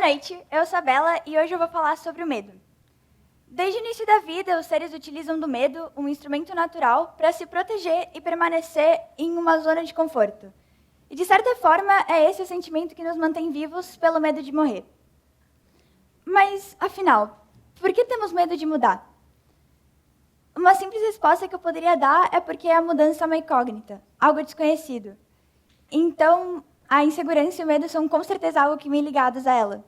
noite, eu sou a Bela e hoje eu vou falar sobre o medo. Desde o início da vida, os seres utilizam do medo, um instrumento natural, para se proteger e permanecer em uma zona de conforto. E, de certa forma, é esse o sentimento que nos mantém vivos pelo medo de morrer. Mas, afinal, por que temos medo de mudar? Uma simples resposta que eu poderia dar é porque a mudança é uma incógnita, algo desconhecido. Então, a insegurança e o medo são com certeza algo que me ligados a ela.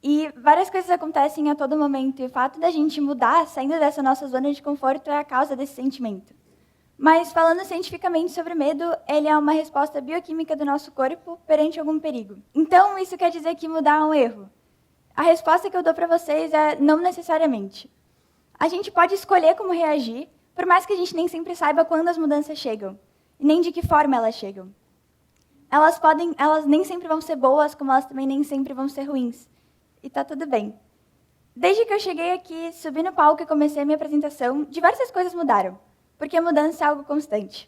E várias coisas acontecem a todo momento, e o fato da gente mudar, saindo dessa nossa zona de conforto, é a causa desse sentimento. Mas, falando cientificamente sobre o medo, ele é uma resposta bioquímica do nosso corpo perante algum perigo. Então, isso quer dizer que mudar é um erro? A resposta que eu dou para vocês é não necessariamente. A gente pode escolher como reagir, por mais que a gente nem sempre saiba quando as mudanças chegam, e nem de que forma elas chegam. Elas nem sempre vão ser boas, como elas também nem sempre vão ser ruins. E tá tudo bem. Desde que eu cheguei aqui, subi no palco e comecei a minha apresentação, diversas coisas mudaram, porque a mudança é algo constante.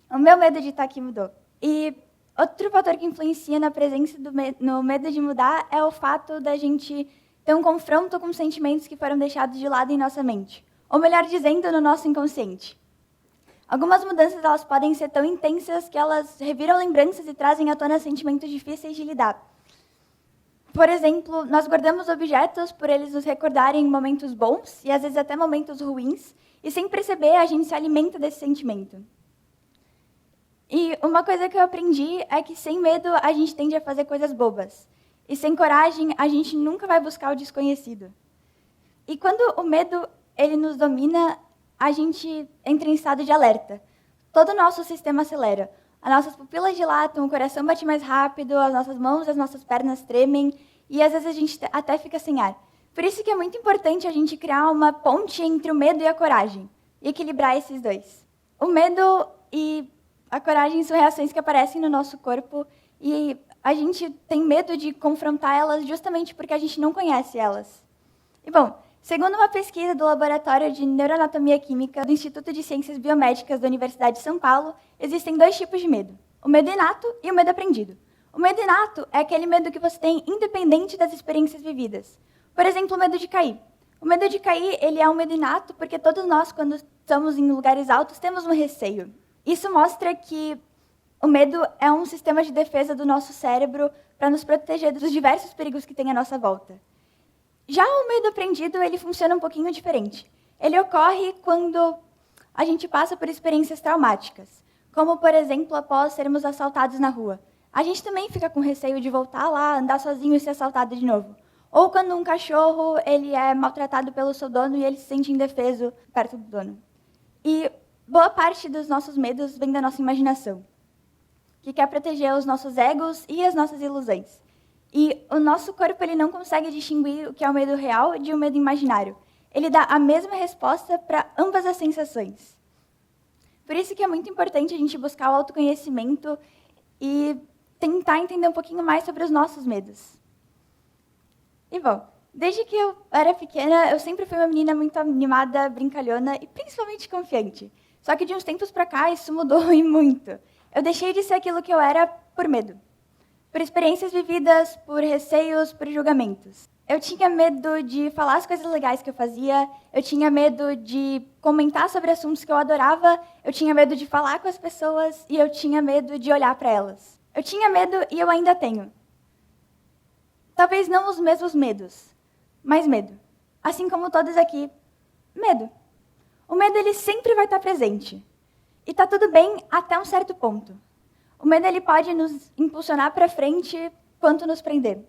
O meu medo de estar aqui mudou. E outro fator que influencia na presença no medo de mudar é o fato da gente ter um confronto com sentimentos que foram deixados de lado em nossa mente, ou melhor dizendo, no nosso inconsciente. Algumas mudanças elas podem ser tão intensas que elas reviram lembranças e trazem à tona sentimentos difíceis de lidar. Por exemplo, nós guardamos objetos por eles nos recordarem momentos bons e às vezes até momentos ruins, e sem perceber a gente se alimenta desse sentimento. E uma coisa que eu aprendi é que sem medo a gente tende a fazer coisas bobas, e sem coragem a gente nunca vai buscar o desconhecido. E quando o medo ele nos domina, a gente entra em estado de alerta. Todo o nosso sistema acelera. As nossas pupilas dilatam, o coração bate mais rápido, as nossas mãos e as nossas pernas tremem, e às vezes a gente até fica sem ar. Por isso que é muito importante a gente criar uma ponte entre o medo e a coragem, e equilibrar esses dois. O medo e a coragem são reações que aparecem no nosso corpo, e a gente tem medo de confrontar elas justamente porque a gente não conhece elas. E, bom, segundo uma pesquisa do Laboratório de Neuroanatomia Química do Instituto de Ciências Biomédicas da Universidade de São Paulo, existem dois tipos de medo: o medo inato e o medo aprendido. O medo inato é aquele medo que você tem independente das experiências vividas. Por exemplo, o medo de cair. O medo de cair ele é um medo inato porque todos nós, quando estamos em lugares altos, temos um receio. Isso mostra que o medo é um sistema de defesa do nosso cérebro para nos proteger dos diversos perigos que tem à nossa volta. Já o medo aprendido, ele funciona um pouquinho diferente. Ele ocorre quando a gente passa por experiências traumáticas, como, por exemplo, após sermos assaltados na rua. A gente também fica com receio de voltar lá, andar sozinho e ser assaltado de novo. Ou quando um cachorro ele é maltratado pelo seu dono e ele se sente indefeso perto do dono. E boa parte dos nossos medos vem da nossa imaginação, que quer proteger os nossos egos e as nossas ilusões. E o nosso corpo ele não consegue distinguir o que é o medo real de um medo imaginário. Ele dá a mesma resposta para ambas as sensações. Por isso que é muito importante a gente buscar o autoconhecimento e tentar entender um pouquinho mais sobre os nossos medos. E, bom, desde que eu era pequena, eu sempre fui uma menina muito animada, brincalhona e principalmente confiante. Só que de uns tempos para cá, isso mudou e muito. Eu deixei de ser aquilo que eu era por medo. Por experiências vividas, por receios, por julgamentos. Eu tinha medo de falar as coisas legais que eu fazia, eu tinha medo de comentar sobre assuntos que eu adorava, eu tinha medo de falar com as pessoas e eu tinha medo de olhar para elas. Eu tinha medo e eu ainda tenho. Talvez não os mesmos medos, mas medo. Assim como todos aqui, medo. O medo ele sempre vai estar presente. E está tudo bem até um certo ponto. O medo ele pode nos impulsionar para frente quanto nos prender.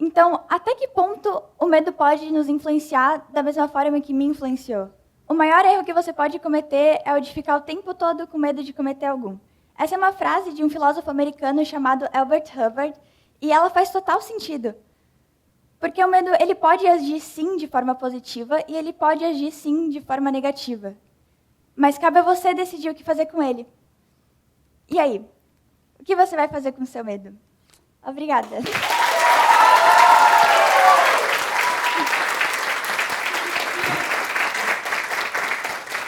Então, até que ponto o medo pode nos influenciar da mesma forma que me influenciou? O maior erro que você pode cometer é o de ficar o tempo todo com medo de cometer algum. Essa é uma frase de um filósofo americano chamado Albert Hubbard, e ela faz total sentido. Porque o medo ele pode agir sim de forma positiva e ele pode agir sim de forma negativa. Mas cabe a você decidir o que fazer com ele. E aí? O que você vai fazer com o seu medo? Obrigada.